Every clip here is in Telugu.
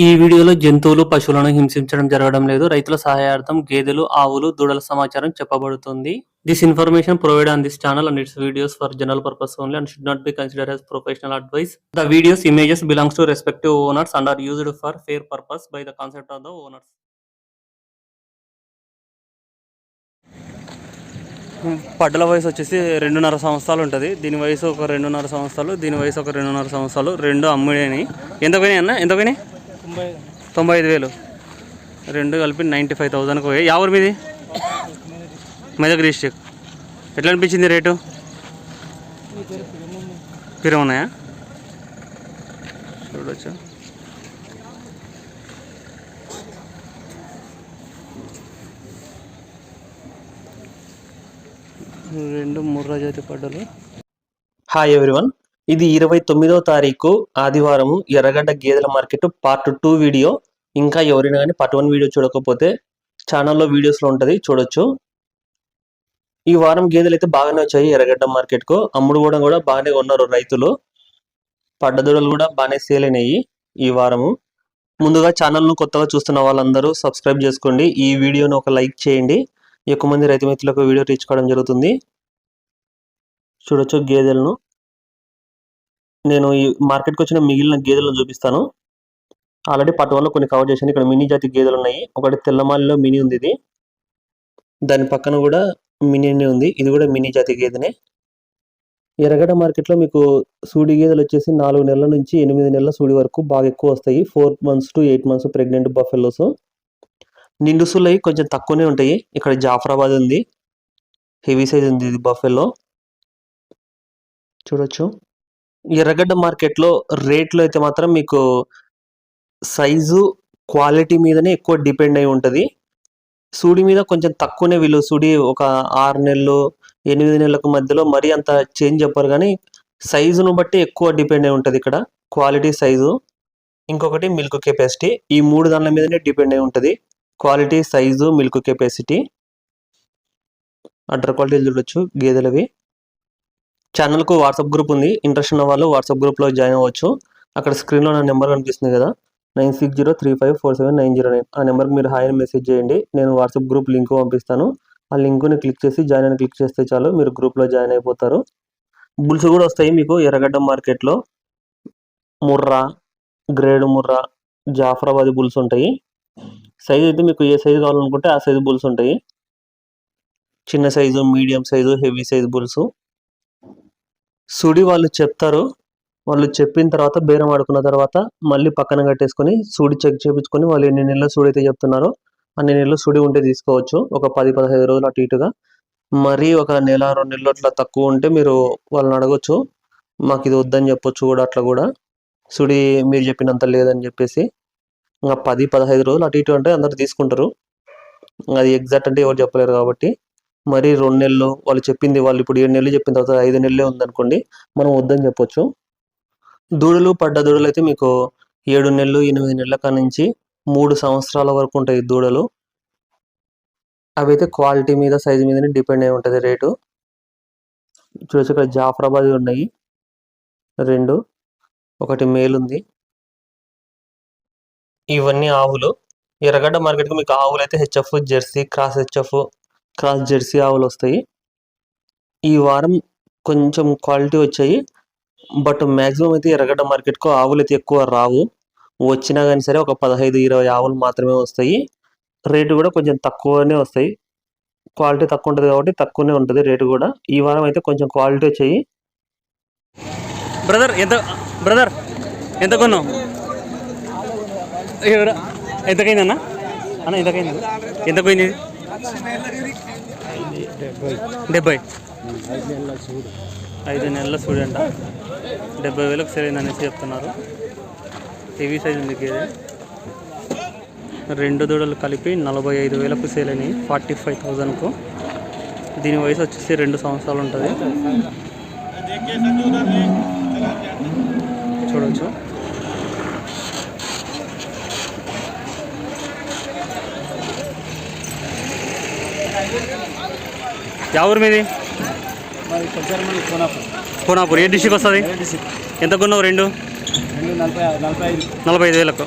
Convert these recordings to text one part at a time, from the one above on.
ఈ వీడియోలో జంతువులు, పశువులను హింసించడం జరగడం లేదు. రైతుల సహాయార్థం గేదెలు, ఆవులు, దూడల సమాచారం చెప్పబడుతుంది. This information provided on this channel and its videos for general purpose only and should not be considered as professional advice. The videos images belongs to respective owners and are used for fair purpose by the concept of the owners. పడ్డల వయసు వచ్చేసి 2.5 సంవత్సరాలు ఉంటుంది. దీని వయసు ఒక 2.5 సంవత్సరాలు, దీని వయసు ఒక 2.5 సంవత్సరాలు. రెండు అమ్ముడేని. ఎంత పోయినాయి అన్న? ఎంత పోయినాయి? 95,000. రెండు కలిపి 95,000 పోయాయి. ఎవరి మీది? మెదక్ డిస్ట్రిక్ట్. ఎట్లా అనిపించింది రేటు? పిరం ఉన్నాయా? చూడొచ్చు. రెండు ముర్రా జాతి పడ్డలు. హాయ్ ఎవ్రీవన్, ఇది 29వ తారీఖు ఆదివారం ఎర్రగడ్డ గేదెల మార్కెట్ పార్ట్ 2 వీడియో. ఇంకా ఎవరైనా కానీ పార్ట్ 1 వీడియో చూడకపోతే ఛానల్లో వీడియోస్లో ఉంటుంది, చూడొచ్చు. ఈ వారం గేదెలు అయితే బాగానే వచ్చాయి ఎర్రగడ్డ మార్కెట్కు. అమ్ముడు కూడా బాగానే ఉన్నారు రైతులు. పడ్డదూడలు కూడా బాగానే సేల్ అయినాయి ఈ వారము. ముందుగా ఛానల్ను కొత్తగా చూస్తున్న వాళ్ళందరూ సబ్స్క్రైబ్ చేసుకోండి. ఈ వీడియోను ఒక లైక్ చేయండి. ఎక్కువ మంది రైతు మిత్రులకు వీడియో రీచ్ కావడం జరుగుతుంది. చూడొచ్చు గేదెలను. నేను ఈ మార్కెట్కి వచ్చిన మిగిలిన గేదెలను చూపిస్తాను. ఆల్రెడీ పార్ట్ 1లో కొన్ని కవర్ చేశాను. ఇక్కడ మినీ జాతి గేదెలు ఉన్నాయి. ఒకటి తెల్లమాలిలో మినీ ఉంది, ఇది దాని పక్కన కూడా మినీ ఉంది, ఇది కూడా మినీ జాతి గేదెనే. ఎర్రగడ్డ మార్కెట్లో మీకు సూడి గేదెలు వచ్చేసి 4 నెలల నుంచి 8 నెలల సూడి వరకు బాగా ఎక్కువ వస్తాయి. 4 months to 8 months pregnant buffaloes. నిండు సూళ్ళు కొంచెం తక్కువనే ఉంటాయి. ఇక్కడ జాఫరాబాద్ ఉంది, హెవీ సైజ్ ఉంది ఇది బఫెలో. చూడొచ్చు. ఎర్రగడ్డ మార్కెట్లో రేట్లు అయితే మాత్రం మీకు సైజు, క్వాలిటీ మీదనే ఎక్కువ డిపెండ్ అయి ఉంటుంది. సూడి మీద కొంచెం తక్కువనే వీళ్ళు సూడి ఒక 6 నెలలు 8 నెలలకు మధ్యలో మరీ అంత చేంజ్ చెప్పారు, కానీ సైజును బట్టి ఎక్కువ డిపెండ్ అయి ఉంటుంది ఇక్కడ, క్వాలిటీ, సైజు. ఇంకొకటి మిల్క్ కెపాసిటీ. ఈ 3 దానిల మీదనే డిపెండ్ అయి ఉంటుంది, quality, size, milk capacity. Order క్వాలిటీలు చూడొచ్చు గేదెలవి. ఛానల్కు వాట్సాప్ గ్రూప్ ఉంది, ఇంట్రెస్ట్ ఉన్న వాళ్ళు వాట్సాప్ గ్రూప్లో జాయిన్ అవ్వచ్చు. అక్కడ స్క్రీన్లో నా నెంబర్ కనిపిస్తుంది కదా, 9603547909. ఆ నెంబర్కి మీరు హాయ్ అని మెసేజ్ చేయండి. నేను వాట్సాప్ గ్రూప్ లింక్ పంపిస్తాను. ఆ లింక్ని క్లిక్ చేసి జాయిన్ అని క్లిక్ చేస్తే చాలు, మీరు గ్రూప్లో జాయిన్ అయిపోతారు. బుల్స్ కూడా వస్తాయి మీకు ఎర్రగడ్డ మార్కెట్లో. ముర్రా, గ్రేడ్ ముర్రా, జాఫరాబాద్ బుల్స్ ఉంటాయి. సైజు అయితే మీకు ఏ సైజు కావాలనుకుంటే ఆ సైజు బుల్స్ ఉంటాయి. చిన్న size, medium size, heavy size bulls. సుడి వాళ్ళు చెప్తారు, వాళ్ళు చెప్పిన తర్వాత బేరం ఆడుకున్న తర్వాత మళ్ళీ పక్కన కట్టేసుకొని సూడి చెక్ చేయించుకొని వాళ్ళు ఎన్ని నెలల సూడి అయితే చెప్తున్నారో అన్ని నెలలు సూడి ఉంటే తీసుకోవచ్చు. ఒక 10-15 రోజులు అటు ఇటుగా. మరీ ఒక నెల 2 నెలలు అట్లా తక్కువ ఉంటే మీరు వాళ్ళని అడగొచ్చు, మాకు ఇది వద్దని చెప్పొచ్చు కూడా. అట్లా కూడా సుడి మీరు చెప్పినంత లేదని చెప్పేసి ఇంకా 10-15 రోజులు అటు ఇటు అంటే అందరు తీసుకుంటారు. అది ఎగ్జాక్ట్ అంటే ఎవరు చెప్పలేరు కాబట్టి. మరి 2 నెలలు వాళ్ళు చెప్పింది, వాళ్ళు ఇప్పుడు 7 నెలలు చెప్పిన తర్వాత 5 నెలలే ఉందనుకోండి, మనం వద్దని చెప్పొచ్చు. దూడలు, పడ్డ దూడలు అయితే మీకు 7 నెలలు 8 నెలల కాడ నుంచి 3 సంవత్సరాల వరకు ఉంటాయి దూడలు. అవి అయితే క్వాలిటీ మీద, సైజు మీదనే డిపెండ్ అయి ఉంటుంది రేటు. చూసి ఇక్కడ జాఫరాబాద్ ఉన్నాయి 2, ఒకటి మేల్ ఉంది. ఇవన్నీ ఆవులు. ఎర్రగడ్డ మార్కెట్కి మీకు ఆవులు అయితే HF, Jersey, cross HF, cross Jersey ఆవులు వస్తాయి. ఈ వారం కొంచెం క్వాలిటీ వచ్చాయి, బట్ మ్యాక్సిమం అయితే ఎర్రగడ్డ మార్కెట్కు ఆవులు అయితే ఎక్కువ రావు. వచ్చినా కానీ సరే ఒక 15-20 ఆవులు మాత్రమే వస్తాయి. రేటు కూడా కొంచెం తక్కువనే వస్తాయి. క్వాలిటీ తక్కువ ఉంటుంది కాబట్టి తక్కువనే ఉంటుంది రేటు కూడా. ఈ వారం అయితే కొంచెం క్వాలిటీ వచ్చాయి. బ్రదర్ ఎంత కొన్నావు? ఎంతకైంది అన్న? ఎంతకైంది? ఎంత పోయింది? 70. 5 నెలల చూడంట 70,000కు సరైన అనేసి చెప్తున్నారు. హెవీ సైజ్ ఉంది గేదె. 2 దూడలు కలిపి 45,000కు సేల్ అయినాయి, 45,000కు. దీని వయసు వచ్చేసి 2 సంవత్సరాలు ఉంటుంది. చూడవచ్చు. ఎవరి మీది? కోనాపూర్. ఏ డిస్ట్రిక్ట్ వస్తుంది? ఎంత కొన్నావు? 2 45,000కు.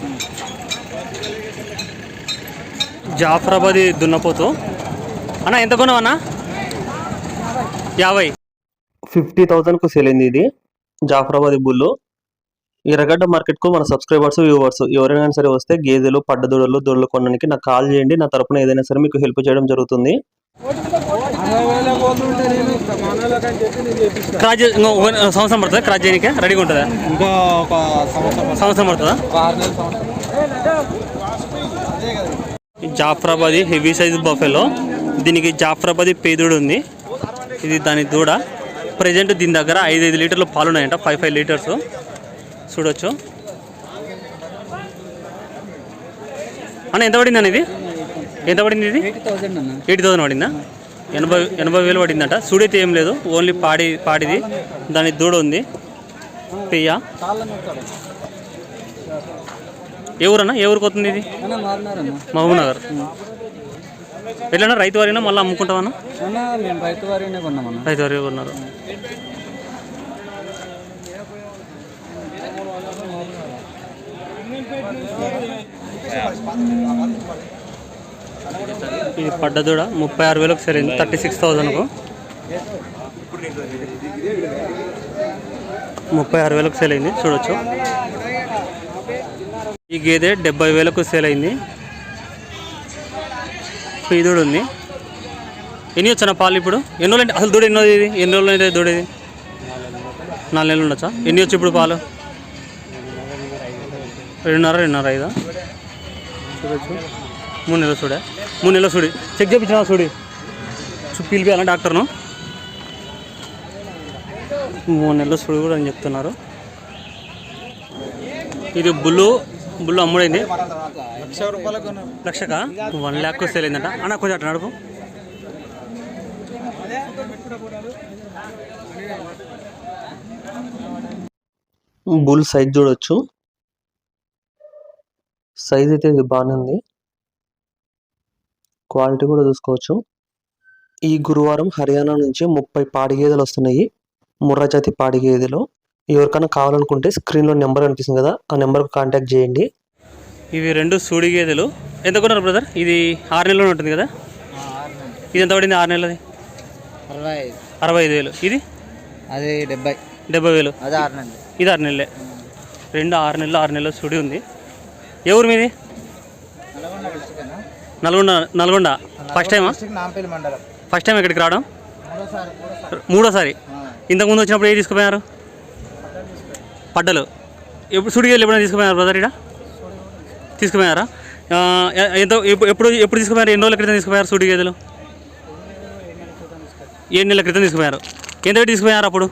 జాఫరాబాదీ దున్నపోతు అన్న ఎంత కొన్నావు అన్న? 50. 50,000కు సేల్ అయింది ఇది జాఫరాబాదీ బుల్లు. ఎర్రగడ్డ మార్కెట్కు మన సబ్స్క్రైబర్స్ వ్యూవర్స్ ఎవరైనా సరే వస్తే గేదెలు పడ్డదూడలు దూడలు కొనడానికి నాకు కాల్ చేయండి. నా తరపున ఏదైనా సరే మీకు హెల్ప్ చేయడం జరుగుతుంది. సంవత్సరం పడుతుందా క్రాస్ చేయడానికి? రెడీగా ఉంటుందా? ఇంకా ఒక సంవత్సరం పడుతుందా? Jafarabadi heavy size buffalo. దీనికి జాఫరాబాదీ పేదూడు ఉంది. ఇది దాని దూడ. ప్రజెంట్ దీని దగ్గర 5 లీటర్లు పాలు ఉన్నాయంట. 5 లీటర్స్ చూడొచ్చు. అన్న ఎంత పడింది అన్న ఇది? ఎంత పడింది ఇది? 80,000 పడిందా? 80,000 పడిందంట. సూడైతే ఏం లేదు, ఓన్లీ పాడిది. దాని దూడ ఉంది పెయ్య. ఏ ఊరన్నా? ఏ ఊరికి వస్తుంది ఇది? మహబూబ్ నగర్. ఎట్లన్నా రైతు వారినా మళ్ళీ అమ్ముకుంటామన్నా? రైతు వారినే కొన్నామన్నా. రైతు వారి కొన్నారు. ఇది పడ్డదూడ 36,000కు సరైంది. 36,000కు 36,000కు సేల్ అయింది. చూడొచ్చు. ఈ గేదె 70,000కు సేల్ అయింది. పీదుడు ఉంది. ఎన్ని వచ్చానా పాలు ఇప్పుడు? ఎన్ని రోజులు అంటే అసలు దూడ ఎన్నో ఇది? ఎన్ని రోజులు అయితే దూడ ఇది? 4 నెలలు ఉండొచ్చా? ఎన్ని వచ్చి ఇప్పుడు పాలు? 2.5 5 చూడొచ్చు. 3 నెలలు చూడే. 3 నెలలు చూడి చెక్ చేయించిన చూడి పిలిపియాలా డాక్టర్ను? 3 నెలలు చూడు కూడా అని చెప్తున్నారు. ఇది బుల్లు అమ్ముడైంది. 1,00,000 రూపాయలకు 1,00,000కా? 1 lakh సేల్ అయిందంట. అన్న కొంచెం అట్లా నడుపు. బుల్ సైజ్ చూడొచ్చు. సైజ్ అయితే ఇది బాగానే ఉంది. క్వాలిటీ కూడా చూసుకోవచ్చు. ఈ గురువారం హర్యానా నుంచి 30 పాడి గేదెలు వస్తున్నాయి. ముర్రా జాతి పాడి గేదెలు. ఎవరికైనా కావాలనుకుంటే స్క్రీన్లో నెంబర్ కనిపిస్తుంది కదా, ఆ నెంబర్కి కాంటాక్ట్ చేయండి. ఇవి 2 సూడి గేదెలు. ఎంత కొన్నారు బ్రదర్? ఇది 6 నెలలు ఉంటుంది కదా? ఇది ఎంత పడింది 6 నెలలది? 65,000. ఇది అది 70,000. అది 6 నెలలు. ఇది 6 నెలలే. 2 6 నెలల సుడి ఉంది. ఏ ఊరు మీది? నల్గొండ. ఫస్ట్ టైమా? ఫస్ట్ టైం ఇక్కడికి రావడం? మూడోసారి. ఇంతకుముందు వచ్చినప్పుడు ఏ తీసుకుపోయారు? పడ్డలు. ఎప్పుడు సుడిగేలు ఎప్పుడైనా తీసుకుపోయారు బ్రదర్? ఇక్కడ తీసుకుపోయారా? ఎప్పుడు తీసుకుపోయారు? ఎన్ని రోజుల క్రితం తీసుకుపోయారు సూడి గేదెలు? 7 నెలల క్రితం తీసుకుపోయారు. ఎంత పెట్టి తీసుకుపోయారు అప్పుడు?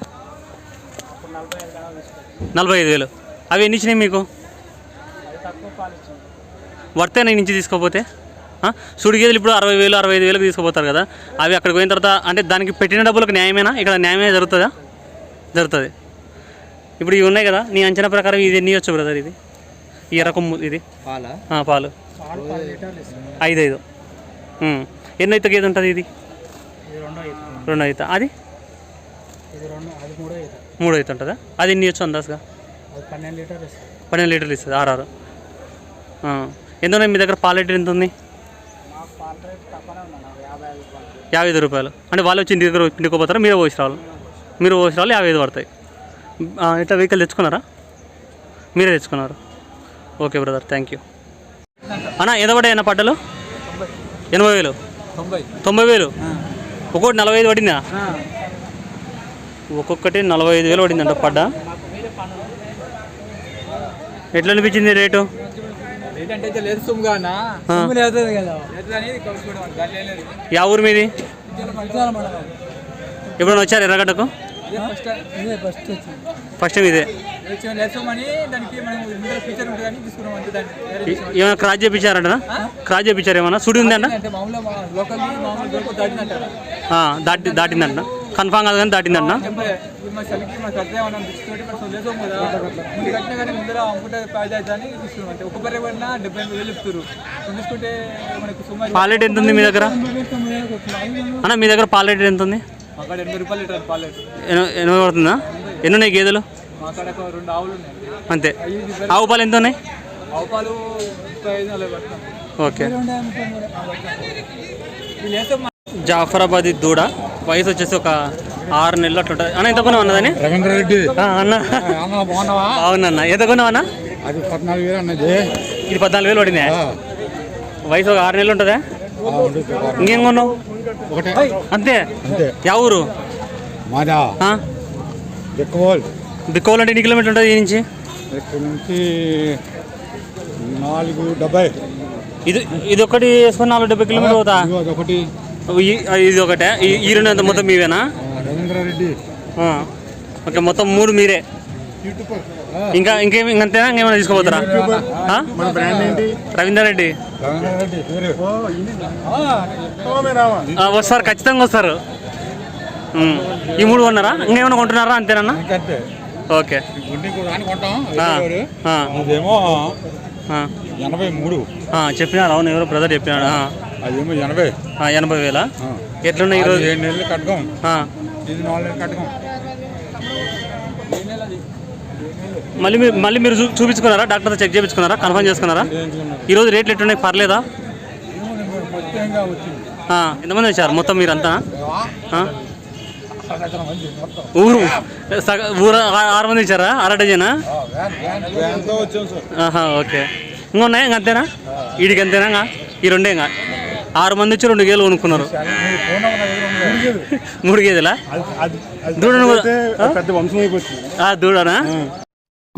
45,000. అవి ఎన్ని ఇచ్చినాయి మీకు? వర్తేనా ఈ నుంచి తీసుకోపోతే? సూడి గేదెలు ఇప్పుడు 60,000 65,000కి తీసుకుపోతారు కదా. అవి అక్కడికి పోయిన తర్వాత అంటే దానికి పెట్టిన డబ్బులకు న్యాయమేనా? ఇక్కడ న్యాయమే జరుగుతుందా? జరుగుతుంది. ఇప్పుడు ఇవి ఉన్నాయి కదా, నీ అంచనా ప్రకారం ఇది ఎన్ని వచ్చు బ్రదర్? ఇది ఈ ఎర్రకొమ్ము ఇది పాలు 5 ఎన్నో ఈత గేదె ఉంటుంది ఇది? 2 ఈత. అది 3 ఈత ఉంటుందా? అది ఎన్ని వచ్చు అందాజుగా? 12 లీటర్లు ఇస్తుంది. 6 ఎంత ఉన్నాయి మీ దగ్గర? పాల లీటర్ ఎంత ఉంది? 55 రూపాయలు. అంటే వాళ్ళు వచ్చి ఇంటి దగ్గర పిండుకోపోతారా? మీరే పోసి రావాలి. 55 పడతాయి. ఇట్లా వెహికల్ తెచ్చుకున్నారా? మీరే తెచ్చుకున్నారు. Okay brother, thank you. అన్న ఎంత పడ్డాయి అన్న పడ్డలు? 80,000. 90,000. ఒక్కొక్కటి 45 పడిందా? ఒక్కొక్కటి 45,000 పడిందంట పడ్డ. ఎట్లా అనిపించింది రేటు? యా ఊరు మీది? ఎప్పుడైనా వచ్చారు ఎర్రగడ్డకు? ఫస్ట్ టైం ఇదే. ఏమైనా క్రాస్ చేయించారంటనా? క్రాస్ చేయించారు ఏమన్నా? సుడి ఉందంట? దాటిందంట. కన్ఫామ్ కాదు కానీ దాటిందంట. పాలెట్ ఎంత ఉంది మీ దగ్గర అన్న? మీ దగ్గర పాలెట్ ఎంత ఉంది? 80 పడుతుందా? ఎన్ని ఉన్నాయి గేదెలు? అంతే. ఆవు పాలు ఎంత ఉన్నాయి? ఓకే. జాఫరాబాద్ దూడ వయసు వచ్చేసి ఒక 6 నెలలు అట్లా ఉంటుంది అన్న. ఎంత కొన్నావు అన్నదని? రవీంద్ర రెడ్డి అన్న బాగున్నావా? అవునన్న. ఎంత కొన్నావు అన్న? అది 14,000 అన్నది. ఇది 14,000 పడిందా? వయసు ఒక 6 నెలలు ఉంటుందా? ఇంకేం కొన్నావు? ఒకటే అంతే. అంతే. యా ఊరు? మాదా ఎక్కువోల్. బిక్కోల్ అంటే ఎన్ని కిలోమీటర్ ఉంటుంది ఈ నుంచి? ఇక్కడ నుంచి 470. ఇది ఒకటి వేసుకొని 470 కిలోమీటర్ పోతా. ఒకటి ఇది ఒకటే. ఈ రెండు అంత మొత్తం మీవేనా? రవీంద్ర రెడ్డి. ఓకే, మొత్తం 3 మీరే. ఇంకంతేనా? ఇంకేమైనా తీసుకోపోతారా? మన బ్రాండ్ ఏంటి? రవీందర్ రెడ్డి. రవీంద్ర రెడ్డి పేరు. వస్తారు, ఖచ్చితంగా వస్తారు. ఈ 3 కొన్నారా? ఇంకేమైనా కొంటున్నారా? అంతేనన్నా? ఇంకంతే. ఓకే. గుండె కూడా కొంటాం. ఆ. అదేమో 83. చెప్పినారు. అవును, ఎవరో బ్రదర్ చెప్పినాడు. అదేమో 80. 80,000. ఎట్లున్నాయి ఈరోజు? 7 నెలలు కట్టకం. ఇది 4 నెలలు కట్టకం. మళ్ళీ మీరు చూపించుకున్నారా? డాక్టర్తో చెక్ చేయించుకున్నారా? కన్ఫర్మ్ చేసుకున్నారా? ఈరోజు రేట్లు ఎట్లున్నాయి? పర్లేదా? ఎంతమంది వచ్చారు మొత్తం మీరంతా? ఊరు 6 మంది ఇచ్చారా? 1/2 డజనా? ఓకే. ఇంకా ఉన్నాయా? ఇంక అంతేనా? వీడికి అంతేనా? ఈ రెండే. ఇంకా 6 మంది వచ్చి 2 గేలు కొనుక్కున్నారు. 3 గేదెలా? దూడనా?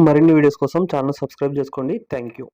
మరిన్ని వీడియోస్ కోసం ఛానల్ సబ్స్క్రైబ్ చేసుకోండి. Thank you.